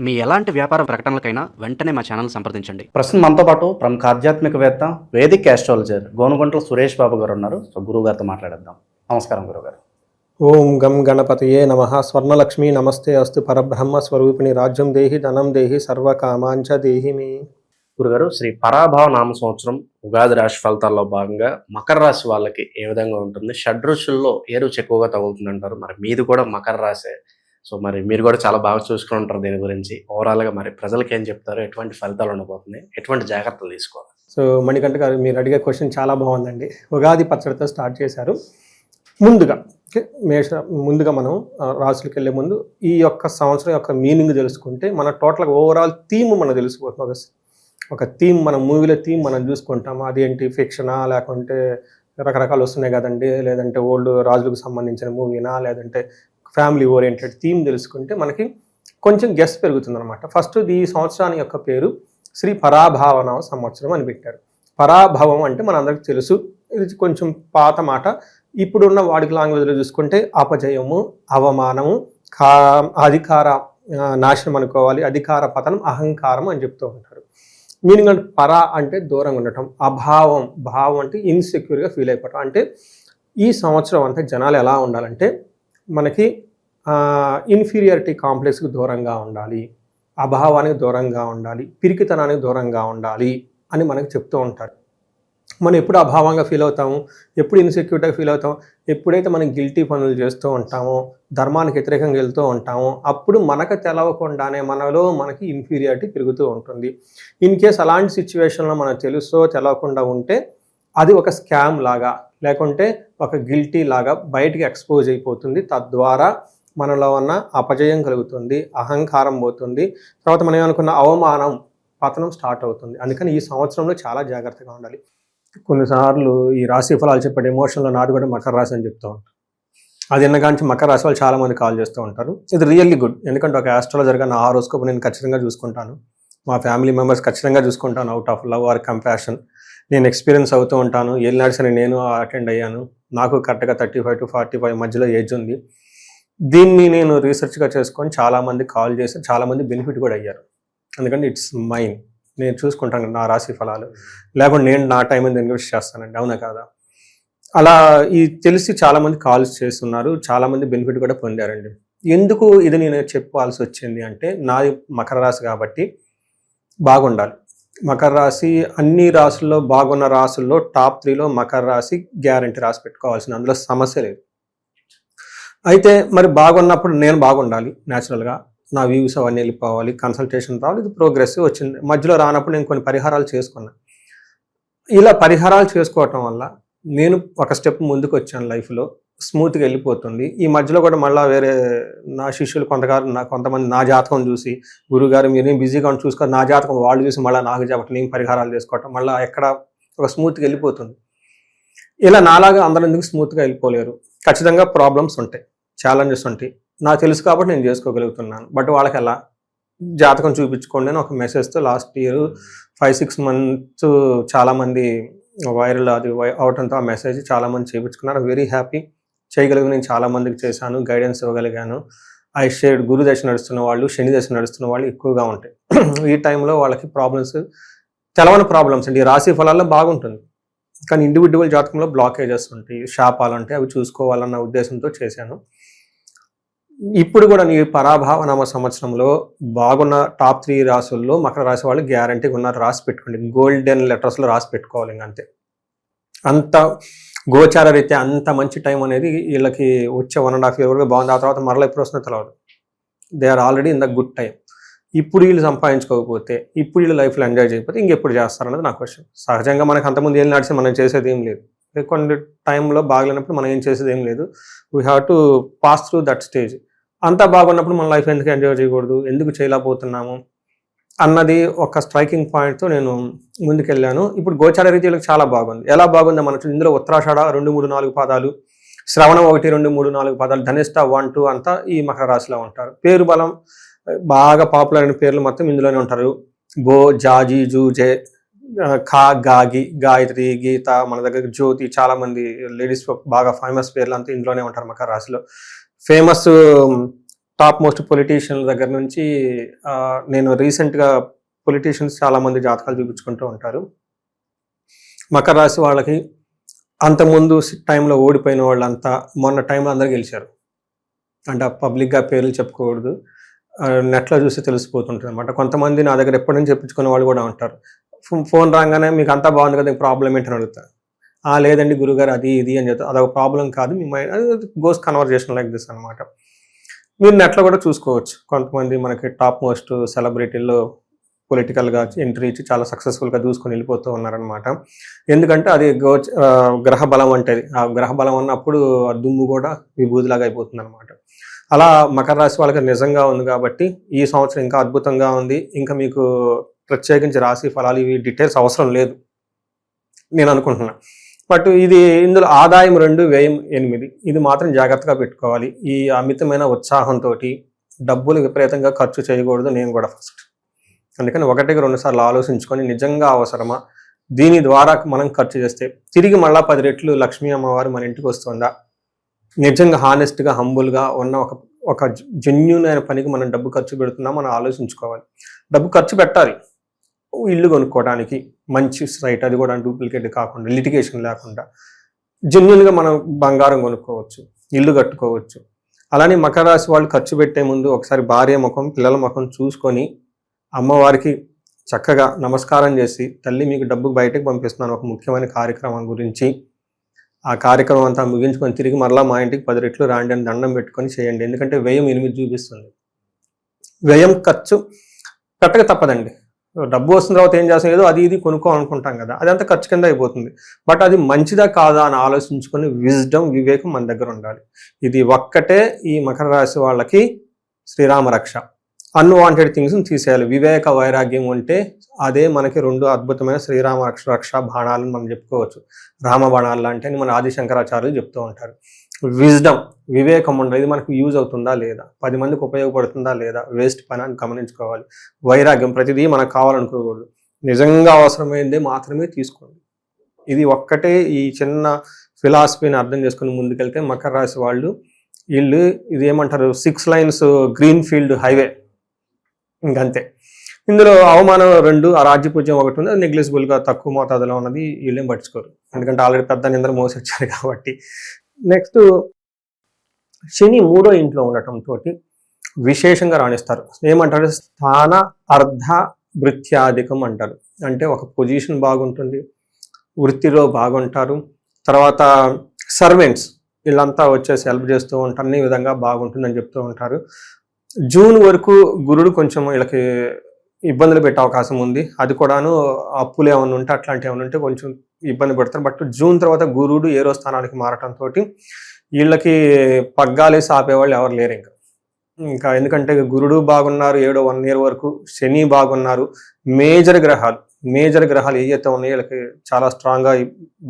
మీ ఎలాంటి వ్యాపార ప్రకటనలకైనా వెంటనే మా ఛానల్ సంప్రదించండి. ప్రస్తుతం మనతో పాటు ప్రముఖ ఆధ్యాత్మికవేత్త వేదిక్ ఆస్ట్రాలజర్ గోనుగుంట్ల సురేష్ బాబు గారు ఉన్నారు. సో గురువు గారితో మాట్లాడేద్దాం. నమస్కారం గురుగారు. ఓం గం గణపతయే నమః. స్వర్ణలక్ష్మి నమస్తే అస్తు. పరబ్రహ్మ స్వరూపిణి రాజ్యం దేహి ధనం దేహి సర్వకామాంచ దేహి మే. గురుగారు, శ్రీ పరాభవ నామ సంవత్సరం ఉగాది రాశి ఫలితాల్లో భాగంగా మకర రాశి వాళ్ళకి ఏ విధంగా ఉంటుంది? షడ్రుచుల్లో ఏ రుచి ఎక్కువగా తగులుతుంది అంటారు? మరి మీది కూడా మకర రాశే, సో మరి మీరు కూడా చాలా బాగా చూసుకుని ఉంటారు దీని గురించి. ఓవరాల్గా మరి ప్రజలకి ఏం చెప్తారు? ఎటువంటి ఫలితాలు ఉండబోతున్నాయి? ఎటువంటి జాగ్రత్తలు తీసుకోవాలి? సో మణికంఠ గారు, మీరు అడిగే క్వశ్చన్ చాలా బాగుందండి. ఉగాది పచ్చడితో స్టార్ట్ చేశారు. ముందుగా మనం రాసులకు వెళ్ళే ముందు ఈ యొక్క సంవత్సరం యొక్క మీనింగ్ తెలుసుకుంటే మన టోటల్గా ఓవరాల్ థీమ్ మనకు తెలిసిపోతుంది. ఒక థీమ్, మన మూవీలో థీమ్ మనం చూసుకుంటాము. అదేంటి, ఫిక్షనా లేకుంటే రకరకాలు వస్తున్నాయి కదండి, లేదంటే ఓల్డ్ రాజులకు సంబంధించిన మూవీనా, లేదంటే ఫ్యామిలీ ఓరియంటెడ్ థీమ్ తెలుసుకుంటే మనకి కొంచెం గెస్ పెరుగుతుంది అనమాట. ఫస్ట్ ఈ సంవత్సరాన్ని యొక్క పేరు శ్రీ పరాభావన సంవత్సరం అని పెట్టారు. పరాభవం అంటే మనందరికీ తెలుసు, ఇది కొంచెం పాత మాట. ఇప్పుడున్న వాడికి లాంగ్వేజ్లో చూసుకుంటే అపజయము, అవమానము, అధికార నాశనం అనుకోవాలి, అధికార పతనం, అహంకారం అని చెప్తూ ఉంటారు. మీనింగ్ అంటే పరా అంటే దూరంగా ఉండటం, అభావం, భావం అంటే ఇన్సెక్యూర్గా ఫీల్ అయిపోవటం. అంటే ఈ సంవత్సరం అంతా జనాలు ఎలా ఉండాలంటే మనకి ఇన్ఫీరియారిటీ కాంప్లెక్స్కి దూరంగా ఉండాలి, అభావానికి దూరంగా ఉండాలి, పిరికితనానికి దూరంగా ఉండాలి అని మనకి చెప్తూ ఉంటారు. మనం ఎప్పుడు అభావంగా ఫీల్ అవుతాము, ఎప్పుడు ఇన్సెక్యూర్గా ఫీల్ అవుతాం, ఎప్పుడైతే మనం గిల్టీ పనులు చేస్తూ ఉంటామో, ధర్మానికి వ్యతిరేకంగా వెళ్తూ ఉంటామో, అప్పుడు మనకు తెలవకుండానే మనలో మనకి ఇన్ఫీరియారిటీ పెరుగుతూ ఉంటుంది. ఇన్ కేస్ అలాంటి సిచ్యువేషన్లో మనకు తెలుసో తెలవకుండా ఉంటే అది ఒక స్కామ్ లాగా, లేకుంటే ఒక గిల్టీ లాగా బయటికి ఎక్స్పోజ్ అయిపోతుంది. తద్వారా మనలో ఉన్న అపజయం కలుగుతుంది, అహంకారం పోతుంది, తర్వాత మనం ఏమనుకున్న అవమానం, పతనం స్టార్ట్ అవుతుంది. అందుకని ఈ సంవత్సరంలో చాలా జాగ్రత్తగా ఉండాలి. కొన్నిసార్లు ఈ రాశి ఫలాలు చెప్పే ఎమోషన్లో నాది కూడా మకర రాశి అని చెప్తూ ఉంటారు. అది ఎన్నగాంచి మకర రాశి వాళ్ళు చాలామంది కాల్ చేస్తూ ఉంటారు. ఇది రియల్లీ గుడ్, ఎందుకంటే ఒక ఆస్ట్రాలజర్గా నా హారోస్కోప్ నేను ఖచ్చితంగా చూసుకుంటాను, మా ఫ్యామిలీ మెంబర్స్ ఖచ్చితంగా చూసుకుంటాను. Out of love or compassion నేను ఎక్స్పీరియన్స్ అవుతూ ఉంటాను. ఏలినాడ్స్ అని నేను అటెండ్ అయ్యాను. నాకు కరెక్ట్గా 35 to 45 మధ్యలో ఏజ్ ఉంది. దీన్ని నేను రీసెర్చ్గా చేసుకొని చాలామంది కాల్ చేసి చాలామంది బెనిఫిట్ కూడా అయ్యారు. ఎందుకంటే ఇట్స్ మైన్, నేను చూసుకుంటాను నా రాశి ఫలాలు, లేకుంటే నేను నా టైం అని ఇన్వెస్ట్ చేస్తానండి, అవునా కాదా? అలా ఈ తెలిసి చాలామంది కాల్స్ చేస్తున్నారు, చాలామంది బెనిఫిట్ కూడా పొందారండి. ఎందుకు ఇది నేను చెప్పాల్సి వచ్చింది అంటే, నాది మకర రాశి కాబట్టి బాగుండాలి. మకర రాశి అన్ని రాశుల్లో బాగున్న రాశుల్లో టాప్ 3లో మకర రాశి గ్యారంటీ రాసి పెట్టుకోవాల్సింది, అందులో సమస్య లేదు. అయితే మరి బాగున్నప్పుడు నేను బాగుండాలి, న్యాచురల్గా నా వ్యూస్ అవన్నీ వెళ్ళిపోవాలి, కన్సల్టేషన్ రావాలి, ఇది ప్రోగ్రెసివ్ వచ్చింది. మధ్యలో రానప్పుడు నేను కొన్ని పరిహారాలు చేసుకున్నాను. ఇలా పరిహారాలు చేసుకోవటం వల్ల నేను ఒక స్టెప్ ముందుకు వచ్చాను, లైఫ్లో స్మూత్గా వెళ్ళిపోతుంది. ఈ మధ్యలో కూడా మళ్ళీ వేరే నా శిష్యులు కొంతమంది నా జాతకం చూసి, గురుగారు మీరేం బిజీగా ఉండి చూసుకో, నా జాతకం వాళ్ళు చూసి మళ్ళీ నాకు చెప్పటం, నేను పరిహారాలు చేసుకోవటం, మళ్ళీ ఎక్కడ ఒక స్మూత్గా వెళ్ళిపోతుంది. ఇలా నాలాగా అందరూ ఎందుకు స్మూత్గా వెళ్ళిపోలేరు? ఖచ్చితంగా ప్రాబ్లమ్స్ ఉంటాయి, ఛాలెంజెస్ ఉంటాయి. నాకు తెలుసు కాబట్టి నేను చేసుకోగలుగుతున్నాను. బట్ వాళ్ళకి ఎలా జాతకం చూపించుకోండి అని ఒక మెసేజ్తో లాస్ట్ ఇయర్ 5-6 months చాలామంది వైరల్ అది అవటంతో ఆ మెసేజ్ చాలామంది చేయించుకున్నారు. Very happy. చేయగలిగి నేను చాలామందికి చేశాను, గైడెన్స్ ఇవ్వగలిగాను. I shared. గురు దశ నడుస్తున్న వాళ్ళు, శని దశ నడుస్తున్న వాళ్ళు ఎక్కువగా ఉంటాయి. ఈ టైంలో వాళ్ళకి ప్రాబ్లమ్స్, తెలవని ప్రాబ్లమ్స్ అండి. ఈ రాశి ఫలాల్లో బాగుంటుంది, కానీ ఇండివిజువల్ జాతకంలో బ్లాకేజెస్ ఉంటాయి, శాపాలు ఉంటాయి, అవి చూసుకోవాలన్న ఉద్దేశంతో చేశాను. ఇప్పుడు కూడా నీ పరాభవ నామ సంవత్సరంలో బాగున్న టాప్ 3 రాసుల్లో మకర రాశి వాళ్ళు గ్యారంటీగా ఉన్నారు. రాసి పెట్టుకోండి, గోల్డెన్ లెటర్స్లో రాసి పెట్టుకోవాలి. ఇంకంతే, అంత గోచార రీత్యా అంత మంచి టైం అనేది వీళ్ళకి వచ్చే 1.5 year వరకు బాగుంది. ఆ తర్వాత మరలా ఎప్పుడు వస్తుందో తెలియదు. They are already in the good time. ఇప్పుడు వీళ్ళు సంపాదించుకోకపోతే, ఇప్పుడు వీళ్ళు లైఫ్లో ఎంజాయ్ చేయకపోతే ఇంకెప్పుడు చేస్తారన్నది నా క్వశ్చన్. సహజంగా మనకు అంతకుముందు ఏం నడిచి మనం చేసేది ఏం లేదు. కొన్ని టైంలో బాగలేనప్పుడు మనం ఏం చేసేది ఏం లేదు. We have to pass through that stage. అంతా బాగున్నప్పుడు మన లైఫ్ ఎందుకు ఎంజాయ్ చేయకూడదు, ఎందుకు చేయలేకపోతున్నాము అన్నది ఒక స్ట్రైకింగ్ పాయింట్తో నేను ముందుకెళ్ళాను. ఇప్పుడు గోచార రీతిలో చాలా బాగుంది. ఎలా బాగుందో మనకు ఇందులో ఉత్తరాషాఢ 2, 3, 4 పాదాలు, శ్రవణం 1, 2, 3, 4 పాదాలు, ధనిష్ట 1, 2 అంతా ఈ మకర రాశిలో ఉంటారు. పేరు బలం బాగా పాపులర్ అయిన పేర్లు మొత్తం ఇందులోనే ఉంటారు. బో, జాజీ, జూజే, ఖా, గాగి, గాయత్రి, గీత, మన దగ్గర జ్యోతి, చాలా మంది లేడీస్ బాగా ఫేమస్ పేర్లు అంతా ఇందులోనే ఉంటారు మకర రాశిలో. ఫేమస్ టాప్ మోస్ట్ పొలిటీషియన్ల దగ్గర నుంచి నేను రీసెంట్గా పొలిటీషియన్స్ చాలామంది జాతకాలు చూపించుకుంటూ ఉంటారు. మకర రాశి వాళ్ళకి అంతకుముందు టైంలో ఓడిపోయిన వాళ్ళంతా మొన్న టైంలో అందరూ గెలిచారు. అంటే పబ్లిక్గా పేర్లు చెప్పుకోకూడదు, నెట్లో చూసి తెలిసిపోతుంటుంది అనమాట. కొంతమంది నా దగ్గర ఎప్పటి నుంచి చెప్పించుకునే వాళ్ళు కూడా ఉంటారు. ఫోన్ రాగానే మీకు అంతా బాగుంది కదా, ప్రాబ్లం ఏంటని అడుగుతారు. లేదండి గురుగారు అది ఇది అని చెప్తారు. అదొక ప్రాబ్లం కాదు, మీ mind goes conversation like this అనమాట. మీరు నెట్లో కూడా చూసుకోవచ్చు. కొంతమంది మనకి టాప్ మోస్ట్ సెలబ్రిటీల్లో పొలిటికల్గా ఎంట్రీ ఇచ్చి చాలా సక్సెస్ఫుల్గా దూసుకొని వెళ్ళిపోతూ ఉన్నారనమాట. ఎందుకంటే అది గ్రహ బలం అంటే ఆ గ్రహ బలం అన్నప్పుడు ఆ దుమ్ము కూడా విభూతిలాగా అయిపోతుంది అనమాట. అలా మకర రాశి వాళ్ళకి నిజంగా ఉంది కాబట్టి ఈ సంవత్సరం ఇంకా అద్భుతంగా ఉంది. ఇంకా మీకు ప్రత్యేకించి రాశి ఫలాలు ఇవి డీటెయిల్స్ అవసరం లేదు నేను అనుకుంటున్నా. బట్ ఇది ఇందులో ఆదాయం 2, వ్యయం 8. ఇది మాత్రం జాగ్రత్తగా పెట్టుకోవాలి. ఈ అమితమైన ఉత్సాహంతో డబ్బులు విపరీతంగా ఖర్చు చేయకూడదు. నేను కూడా ఫస్ట్ అందుకని 1-2 సార్లు ఆలోచించుకొని నిజంగా అవసరమా, దీని ద్వారా మనం ఖర్చు చేస్తే తిరిగి మళ్ళా 10 రెట్లు లక్ష్మీ అమ్మవారు మన ఇంటికి వస్తుందా, నిజంగా హానెస్ట్గా హంబుల్గా ఉన్న ఒక జెన్యూన్ అయిన పనికి మనం డబ్బు ఖర్చు పెడుతున్నాం మనం ఆలోచించుకోవాలి. డబ్బు ఖర్చు పెట్టాలి ఇల్లు కొనుక్కోవడానికి, మంచి సైట్, అది కూడా డూప్లికేట్ కాకుండా, లిటిగేషన్ లేకుండా జెన్యూన్గా మనం బంగారం కొనుక్కోవచ్చు, ఇల్లు కట్టుకోవచ్చు. అలానే మకర రాశి వాళ్ళు ఖర్చు పెట్టే ముందు ఒకసారి భార్య ముఖం పిల్లల ముఖం చూసుకొని అమ్మవారికి చక్కగా నమస్కారం చేసి, తల్లి మీకు డబ్బు బయటకు పంపిస్తున్నాను ఒక ముఖ్యమైన కార్యక్రమం గురించి, ఆ కార్యక్రమం అంతా ముగించుకొని తిరిగి మరలా మా ఇంటికి 10 రెట్లు రాండి అని దండం పెట్టుకొని చేయండి. ఎందుకంటే వ్యయం 8 చూపిస్తుంది. వ్యయం ఖర్చు పెట్టక తప్పదండి. డబ్బు వస్తున్న తర్వాత ఏం చేస్తాం, ఏదో అది ఇది కొనుక్కోవాలనుకుంటాం కదా, అదంతా ఖర్చు కింద అయిపోతుంది. బట్ అది మంచిదా కాదా అని ఆలోచించుకొని విజ్డమ్, వివేకం మన దగ్గర ఉండాలి. ఇది ఒక్కటే ఈ మకర రాశి వాళ్ళకి శ్రీరామ రక్ష. అన్వాంటెడ్ థింగ్స్ని తీసేయాలి. వివేక వైరాగ్యం ఉంటే అదే మనకి 2 అద్భుతమైన శ్రీరామ రక్ష బాణాలను మనం చెప్పుకోవచ్చు. రామ బాణాలు లాంటి అని మన ఆదిశంకరాచార్యులు చెప్తూ ఉంటారు. విజ్డమ్, వివేకం ఉండాలి. ఇది మనకు యూజ్ అవుతుందా లేదా, 10 మందికి ఉపయోగపడుతుందా లేదా, వేస్ట్ పని అని గమనించుకోవాలి. వైరాగ్యం, ప్రతిదీ మనకు కావాలనుకోకూడదు. నిజంగా అవసరమైందే మాత్రమే తీసుకోండి. ఇది ఒక్కటే ఈ చిన్న ఫిలాసఫీని అర్థం చేసుకుని ముందుకెళ్తే మకర రాశి వాళ్ళు వీళ్ళు ఇది ఏమంటారు 6 లైన్స్ గ్రీన్ ఫీల్డ్ హైవే, ఇంకంతే. ఇందులో అవమానం 2, ఆ రాజ్యపూజ్యం 1 ఉంది. అది నెగ్లిజిబుల్గా తక్కువ మోతాదులో ఉన్నది, వీళ్ళేం పట్టించుకోరు. ఎందుకంటే ఆల్రెడీ పెద్ద నిందలు మోసి వచ్చారు కాబట్టి. నెక్స్ట్ శని 3వ ఇంట్లో ఉండటంతో విశేషంగా రాణిస్తారు. ఏమంటారు, స్థాన అర్ధ భృత్యాధికం అంటారు. అంటే ఒక పొజిషన్ బాగుంటుంది, వృత్తిలో బాగుంటారు, తర్వాత సర్వెంట్స్ వీళ్ళంతా వచ్చేసి హెల్ప్ చేస్తూ ఉంటారు, అన్ని విధంగా బాగుంటుందని చెప్తూ ఉంటారు. జూన్ వరకు గురుడు కొంచెం వీళ్ళకి ఇబ్బందులు పెట్టే అవకాశం ఉంది. అది కూడాను అప్పులు ఏమైనా ఉంటే అట్లాంటివి ఏమైనా ఉంటే కొంచెం ఇబ్బంది పెడతారు. బట్ జూన్ తర్వాత గురుడు 7వ స్థానానికి మారటంతో వీళ్ళకి పగ్గాలేసి ఆపేవాళ్ళు ఎవరు లేరు ఇంకా. ఎందుకంటే గురుడు బాగున్నారు 1 year వరకు, శని బాగున్నారు, మేజర్ గ్రహాలు ఏవైతే ఉన్నాయో వీళ్ళకి చాలా స్ట్రాంగ్గా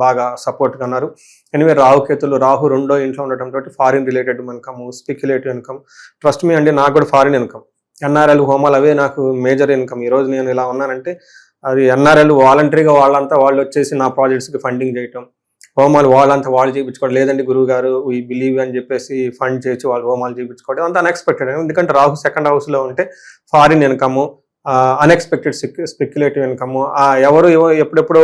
బాగా సపోర్ట్గా ఉన్నారు. ఎనివే రాహుకేతులు, రాహు 2వ ఇంట్లో ఉండటంతో foreign related income, speculative income. Trust me అండి, నాకు కూడా ఫారిన్ ఇన్కమ్, ఎన్ఆర్ఎల్ హోమాలు అవే నాకు మేజర్ ఇన్కమ్. ఈరోజు నేను ఇలా ఉన్నానంటే అది ఎన్ఆర్ఎల్ వాలంటరీగా వాళ్ళంతా వాళ్ళు వచ్చేసి నా ప్రాజెక్ట్స్కి ఫండింగ్ చేయటం, హోమాలు వాళ్ళంతా వాళ్ళు చేయించుకోవడం, లేదండి గురువు గారు వీ బిలీవ్ అని చెప్పేసి ఫండ్ చేసి వాళ్ళు హోమాలు చేయించుకోవడం, అంత అన్ఎక్స్పెక్టెడ్. ఎందుకంటే రాహు 2nd హౌస్లో ఉంటే foreign income, unexpected speculative income. ఎవరు ఎప్పుడెప్పుడో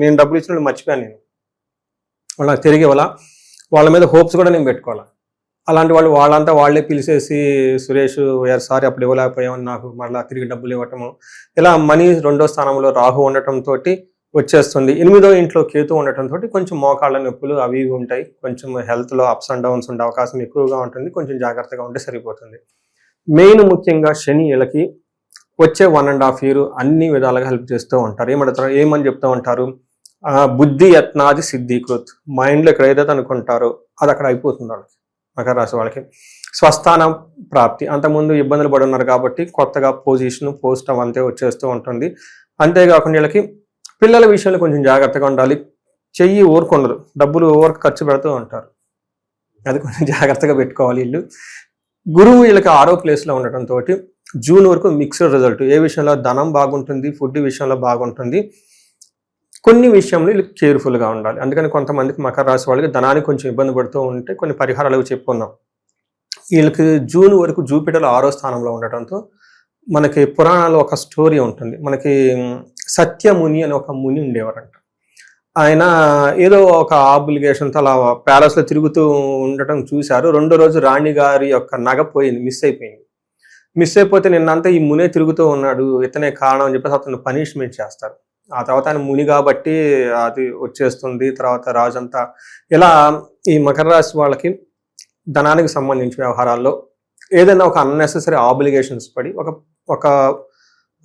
నేను డబ్బులు ఇచ్చిన మర్చిపోయాను, నేను వాళ్ళకి తిరిగి వాళ్ళ మీద హోప్స్ కూడా నేను పెట్టుకోవాలి. అలాంటి వాళ్ళంతా వాళ్ళే పిలిచేసి సురేష్ వీఆర్ సారీ అప్పుడు ఇవ్వలేకపోయామని నాకు మళ్ళీ తిరిగి డబ్బులు ఇవ్వటము, ఇలా మనీ 2వ స్థానంలో రాహు ఉండటంతో వచ్చేస్తుంది. 8వ ఇంట్లో కేతు ఉండటంతో కొంచెం మోకాళ్ళ నొప్పులు అవి ఉంటాయి, కొంచెం హెల్త్లో అప్స్ అండ్ డౌన్స్ ఉండే అవకాశం ఎక్కువగా ఉంటుంది. కొంచెం జాగ్రత్తగా ఉంటే సరిపోతుంది. మెయిన్ ముఖ్యంగా శని వీళ్ళకి వచ్చే 1.5 year అన్ని విధాలుగా హెల్ప్ చేస్తూ ఉంటారు. ఏమని చెప్తూ ఉంటారు, బుద్ధి యత్నాది సిద్ధీకృత్. మైండ్లో ఎక్కడ ఏదైతే అనుకుంటారో అది అక్కడ అయిపోతుంది వాళ్ళకి. మకర రాశి వాళ్ళకి స్వస్థానం ప్రాప్తి, అంతకుముందు ఇబ్బందులు పడి ఉన్నారు కాబట్టి కొత్తగా పొజిషన్, పోస్ట్ అవంతే వచ్చేస్తూ ఉంటుంది. అంతేకాకుండా వీళ్ళకి పిల్లల విషయంలో కొంచెం జాగ్రత్తగా ఉండాలి. చెయ్యి ఊరుకుండదు, డబ్బులు ఊరికి ఖర్చు పెడుతూ ఉంటారు, అది కొంచెం జాగ్రత్తగా పెట్టుకోవాలి వీళ్ళు. గురువు వీళ్ళకి 6వ ప్లేస్లో ఉండటంతో జూన్ వరకు మిక్స్డ్ రిజల్ట్. ఏ విషయంలో ధనం బాగుంటుంది, ఫుడ్ విషయంలో బాగుంటుంది, కొన్ని విషయంలో వీళ్ళకి కేర్ఫుల్గా ఉండాలి. అందుకని కొంతమందికి మకర రాశి వాళ్ళకి ధనానికి కొంచెం ఇబ్బంది పడుతూ ఉంటే కొన్ని పరిహారాలు చెప్పుకుందాం. వీళ్ళకి జూన్ వరకు జూపిటర్ 6వ స్థానంలో ఉండటంతో మనకి పురాణాల్లో ఒక స్టోరీ ఉంటుంది. మనకి సత్యముని అని ఒక ముని ఉండేవారంట. ఆయన ఏదో ఒక ఆబ్లిగేషన్తో అలా ప్యాలెస్లో తిరుగుతూ ఉండటం చూశారు. రెండో రోజు రాణి గారి యొక్క నగ పోయింది, మిస్ అయిపోయింది. మిస్ అయిపోతే నిన్నంతా ఈ మునే తిరుగుతూ ఉన్నాడు, ఇతనే కారణం అని చెప్పేసి అతను పనిష్మెంట్ చేస్తారు. ఆ తర్వాత ఆయన ముని కాబట్టి అది వచ్చేస్తుంది. తర్వాత రాజంతా ఇలా ఈ మకర రాశి వాళ్ళకి ధనానికి సంబంధించిన వ్యవహారాల్లో ఏదైనా ఒక అన్నెసెసరీ ఆబ్లిగేషన్స్ పడి ఒక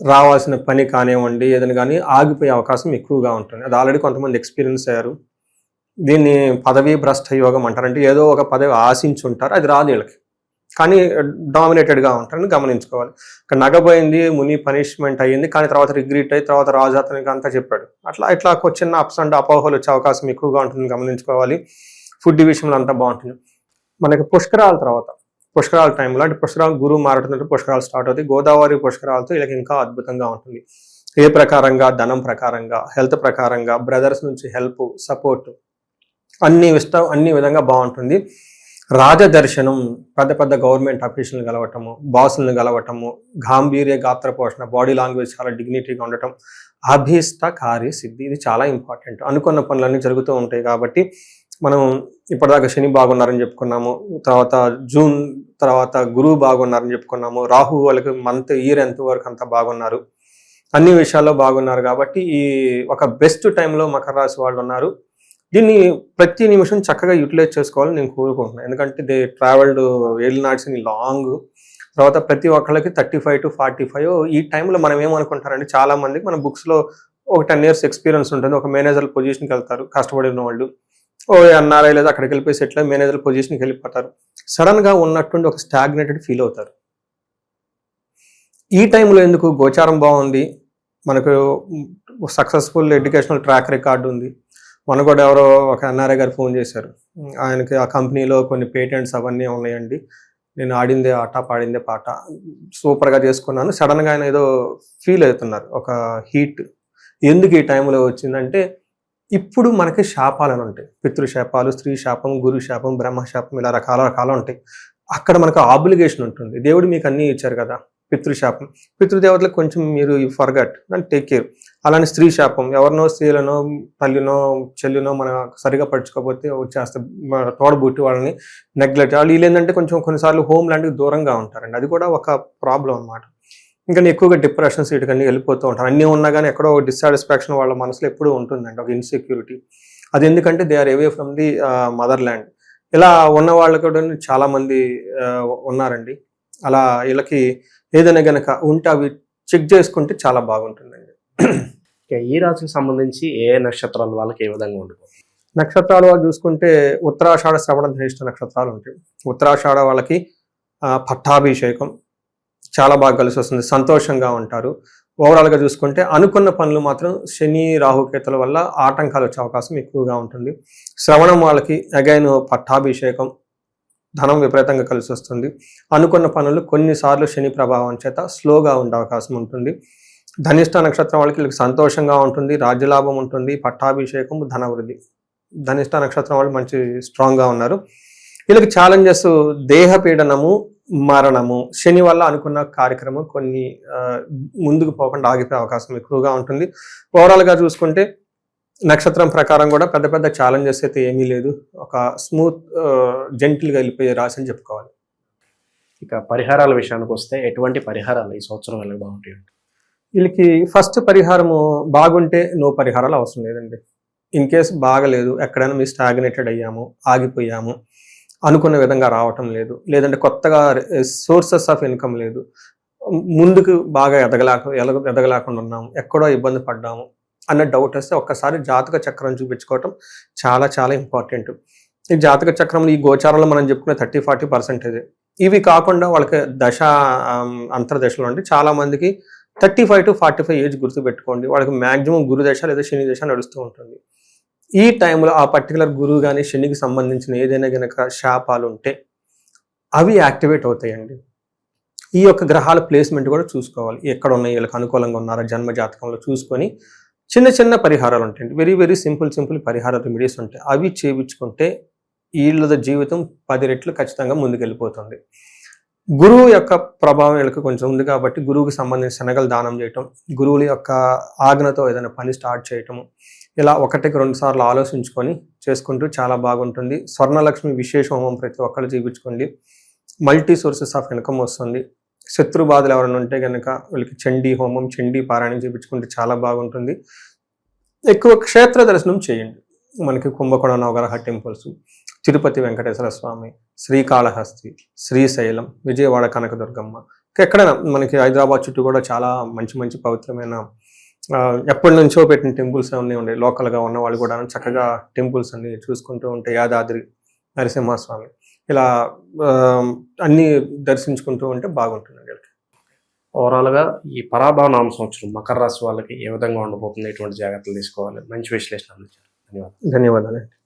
రావాల్సిన పని కానివ్వండి ఏదైనా కానీ ఆగిపోయే అవకాశం ఎక్కువగా ఉంటుంది. అది ఆల్రెడీ కొంతమంది ఎక్స్పీరియన్స్ అయ్యారు. దీన్ని పదవీ భ్రష్ట యోగం అంటారంటే ఏదో ఒక పదవి ఆశించి ఉంటారు, అది రాదు వీళ్ళకి, కానీ డామినేటెడ్గా ఉంటారని గమనించుకోవాలి. ఇక్కడ నగపోయింది, ముని పనిష్మెంట్ అయ్యింది, కానీ తర్వాత రిగ్రెట్ అయ్యి తర్వాత రాజు అతనికి అంతా చెప్పాడు. ఇట్లా చిన్న అప్స్ అండ్ అపోహలు వచ్చే అవకాశం ఎక్కువగా ఉంటుంది, గమనించుకోవాలి. ఫుడ్ విషయంలో అంతా బాగుంటుంది. మనకి పుష్కరాల టైంలో అంటే పుష్కరాలు గురువు మారుతుందంటే పుష్కరాలు స్టార్ట్ అవుతాయి. గోదావరి పుష్కరాలతో వీళ్ళకి ఇంకా అద్భుతంగా ఉంటుంది. ఏ ప్రకారంగా, ధనం ప్రకారంగా, హెల్త్ ప్రకారంగా, బ్రదర్స్ నుంచి హెల్ప్, సపోర్ట్ అన్ని విధంగా బాగుంటుంది. రాజదర్శనం, పెద్ద గవర్నమెంట్ అఫీషియల్ని కలవటము, బాసులను కలవటము, గాంభీర్య గాత్ర పోషణ, బాడీ లాంగ్వేజ్ చాలా డిగ్నిటీగా ఉండటం, అభీష్ట కార్యసిద్ధి, ఇది చాలా ఇంపార్టెంట్. అనుకున్న పనులన్నీ జరుగుతూ ఉంటాయి కాబట్టి మనం ఇప్పటిదాకా శని బాగున్నారని చెప్పుకున్నాము, తర్వాత జూన్ తర్వాత గురువు బాగున్నారని చెప్పుకున్నాము, రాహు వాళ్ళకి ఇయర్ ఎంత వరకు అంతా బాగున్నారు, అన్ని విషయాల్లో బాగున్నారు. కాబట్టి ఈ ఒక బెస్ట్ టైంలో మకర రాశి వాళ్ళు ఉన్నారు. దీన్ని ప్రతి నిమిషం చక్కగా యూటిలైజ్ చేసుకోవాలని నేను కోరుకుంటున్నాను. ఎందుకంటే దే ట్రావెల్డ్ ఏళ్ళనాడ్స్ ఇన్ లాంగ్. తర్వాత ప్రతి ఒక్కళ్ళకి 35 to 45 ఈ టైంలో మనం ఏమనుకుంటారంటే చాలా మందికి మన బుక్స్లో ఒక 10 years ఎక్స్పీరియన్స్ ఉంటుంది. ఒక మేనేజర్ పొజిషన్కి వెళ్తారు కష్టపడిన వాళ్ళు, ఎన్ఆర్ఐ లేదా అక్కడికి వెళ్ళిపోయి సెటిల్ అయ్యి మేనేజర్ పొజిషన్కి వెళ్ళిపోతారు. సడన్గా ఉన్నట్టుండి ఒక స్టాగ్నేటెడ్ ఫీల్ అవుతారు. ఈ టైంలో ఎందుకు? గోచారం బాగుంది, మనకు సక్సెస్ఫుల్ ఎడ్యుకేషనల్ ట్రాక్ రికార్డు ఉంది. మన కూడా ఎవరో ఒక ఎన్ఆర్ఐ గారు ఫోన్ చేశారు, ఆయనకి ఆ కంపెనీలో కొన్ని పేటెంట్స్ అవన్నీ ఉన్నాయండి, నేను ఆడిందే ఆట పాడిందే పాట సూపర్గా చేసుకున్నాను. సడన్గా ఆయన ఏదో ఫీల్ అవుతున్నారు, ఒక హీట్. ఎందుకు ఈ టైంలో వచ్చిందంటే ఇప్పుడు మనకి శాపాలను ఉంటాయి, పితృశాపాలు, స్త్రీ శాపం, గురు శాపం, బ్రహ్మశాపం, ఇలా రకాల ఉంటాయి. అక్కడ మనకు ఆబ్లిగేషన్ ఉంటుంది. దేవుడు మీకు అన్నీ ఇచ్చారు కదా, పితృశాపం, పితృదేవతలకు కొంచెం మీరు ఫర్గట్ అండ్ టేక్ కేర్. అలానే స్త్రీ శాపం, ఎవరినో స్త్రీలనో తల్లినో చెల్లినో మనం సరిగా పడుచుకోకపోతే వచ్చేస్తే తోడబుట్టి వాళ్ళని నెగ్లెక్ట్. వాళ్ళు వీళ్ళు ఏంటంటే కొంచెం కొన్నిసార్లు హోమ్ ల్యాండ్కి దూరంగా ఉంటారండి, అది కూడా ఒక ప్రాబ్లం అనమాట. ఇంకా ఎక్కువగా డిప్రెషన్స్ వీటికన్నీ వెళ్ళిపోతూ ఉంటారు. అన్నీ ఉన్నా కానీ ఎక్కడో డిస్సాటిస్ఫాక్షన్ వాళ్ళ మనసులో ఎప్పుడూ ఉంటుందండి, ఒక ఇన్సెక్యూరిటీ. అది ఎందుకంటే they are away from the mother land. ఇలా ఉన్న వాళ్ళు కూడా చాలామంది ఉన్నారండి. అలా వీళ్ళకి ఏదైనా గనక ఉంటే అవి చెక్ చేసుకుంటే చాలా బాగుంటుందండి. ఈ రాశికి సంబంధించి ఏ నక్షత్రాల వాళ్ళకి ఏ విధంగా ఉంటుంది? నక్షత్రాలు వాళ్ళు చూసుకుంటే ఉత్తరాషాఢ, శ్రవణ, ధనిష్ట నక్షత్రాలు ఉంటాయి. ఉత్తరాషాఢ వాళ్ళకి పట్టాభిషేకం చాలా బాగా కలిసి వస్తుంది, సంతోషంగా ఉంటారు. ఓవరాల్గా చూసుకుంటే అనుకున్న పనులు మాత్రం శని రాహుకేతుల వల్ల ఆటంకాలు వచ్చే అవకాశం ఎక్కువగా ఉంటుంది. శ్రవణం వాళ్ళకి అగైన్ పట్టాభిషేకం, ధనం విపరీతంగా కలిసి వస్తుంది. అనుకున్న పనులు కొన్నిసార్లు శని ప్రభావం చేత స్లోగా ఉండే అవకాశం ఉంటుంది. ధనిష్ట నక్షత్రం వాళ్ళకి సంతోషంగా ఉంటుంది, రాజ్యలాభం ఉంటుంది, పట్టాభిషేకం, ధనవృద్ధి. ధనిష్ట నక్షత్రం వాళ్ళు మంచి స్ట్రాంగ్గా ఉన్నారు. వీళ్ళకి ఛాలెంజెస్ దేహపీడనము, మరణము. శని వల్ల అనుకున్న కార్యక్రమం కొన్ని ముందుకు పోకుండా ఆగిపోయే అవకాశం ఎక్కువగా ఉంటుంది. ఓవరాల్గా చూసుకుంటే నక్షత్రం ప్రకారం కూడా పెద్ద ఛాలెంజెస్ అయితే ఏమీ లేదు, ఒక స్మూత్ జెంటిల్గా వెళ్ళిపోయే రాశి అని చెప్పుకోవాలి. ఇక పరిహారాల విషయానికి వస్తే ఎటువంటి పరిహారాలు ఈ సంవత్సరం వెళ్ళి బాగుంటాయి? వీళ్ళకి ఫస్ట్ పరిహారము బాగుంటే నో పరిహారాలు అవసరం లేదండి. ఇన్ కేసు బాగలేదు, ఎక్కడైనా మీ స్టాగ్నేటెడ్ అయ్యాము, ఆగిపోయాము, అనుకున్న విధంగా రావటం లేదు, లేదంటే కొత్తగా సోర్సెస్ ఆఫ్ ఇన్కమ్ లేదు, ముందుకు బాగా ఎదగలేకుండా ఉన్నాము, ఎక్కడో ఇబ్బంది పడ్డాము అన్న డౌట్ వస్తే ఒక్కసారి జాతక చక్రం చూపించుకోవటం చాలా ఇంపార్టెంట్. ఈ జాతక చక్రంలో ఈ గోచారంలో మనం చెప్పుకునే 30-40% ఇవి కాకుండా వాళ్ళకి దశ అంతర్దశలు అంటే చాలా మందికి 35 to 45 ఏజ్ గుర్తుపెట్టుకోండి. వాళ్ళకి మ్యాక్సిమం గురు దశ లేదా శని దశ నడుస్తూ ఉంటుంది. ఈ టైంలో ఆ పర్టికులర్ గురువు కానీ శనికి సంబంధించిన ఏదైనా గనక శాపాలు ఉంటే అవి యాక్టివేట్ అవుతాయండి. ఈ యొక్క గ్రహాల ప్లేస్మెంట్ కూడా చూసుకోవాలి, ఎక్కడ ఉన్నాయి, వీళ్ళకి అనుకూలంగా ఉన్నారా జన్మ జాతకంలో చూసుకొని చిన్న పరిహారాలు ఉంటాయండి. వెరీ సింపుల్ పరిహార రెమెడీస్ ఉంటాయి, అవి చేయించుకుంటే వీళ్ళ జీవితం 10 రెట్లు ఖచ్చితంగా ముందుకెళ్ళిపోతుంది. గురువు యొక్క ప్రభావం వీళ్ళకి కొంచెం ఉంది కాబట్టి గురువుకి సంబంధించిన శనగలు దానం చేయటం, గురువుల యొక్క ఆజ్ఞతో ఏదైనా పని స్టార్ట్ చేయటము, ఇలా 1-2 సార్లు ఆలోచించుకొని చేసుకుంటూ చాలా బాగుంటుంది. స్వర్ణలక్ష్మి విశేష హోమం ప్రతి ఒక్కళ్ళు చేయించుకోండి. మల్టీ సోర్సెస్ ఆఫ్ ఇన్కమ్ వస్తుంది. శత్రు బాధలు ఎవరైనా ఉంటే కనుక వీళ్ళకి చండీ హోమం, చండీ పారాయణం చేయించుకుంటే చాలా బాగుంటుంది. ఎక్కువ క్షేత్ర దర్శనం చేయండి. మనకి కుంభకోణ నవగ్రహ టెంపుల్స్, తిరుపతి వెంకటేశ్వర స్వామి, శ్రీకాళహస్తి, శ్రీశైలం, విజయవాడ కనకదుర్గమ్మ, ఎక్కడైనా మనకి హైదరాబాద్ చుట్టూ కూడా చాలా మంచి మంచి పవిత్రమైన ఎప్పటి నుంచో పెట్టిన టెంపుల్స్ అన్నీ ఉండే. లోకల్గా ఉన్న వాళ్ళు కూడా చక్కగా టెంపుల్స్ అన్ని చూసుకుంటూ ఉంటే యాదాద్రి నరసింహస్వామి ఇలా అన్నీ దర్శించుకుంటూ ఉంటే బాగుంటుందండి. ఓవరాల్గా ఈ పరాభవ నామ సంవత్సరం మకర రాశి వాళ్ళకి ఏ విధంగా ఉండబోతుంది, ఎటువంటి జాగ్రత్తలు తీసుకోవాలి, మంచి విశ్లేషణ అందించారు. ధన్యవాదాలు. ధన్యవాదాలండి.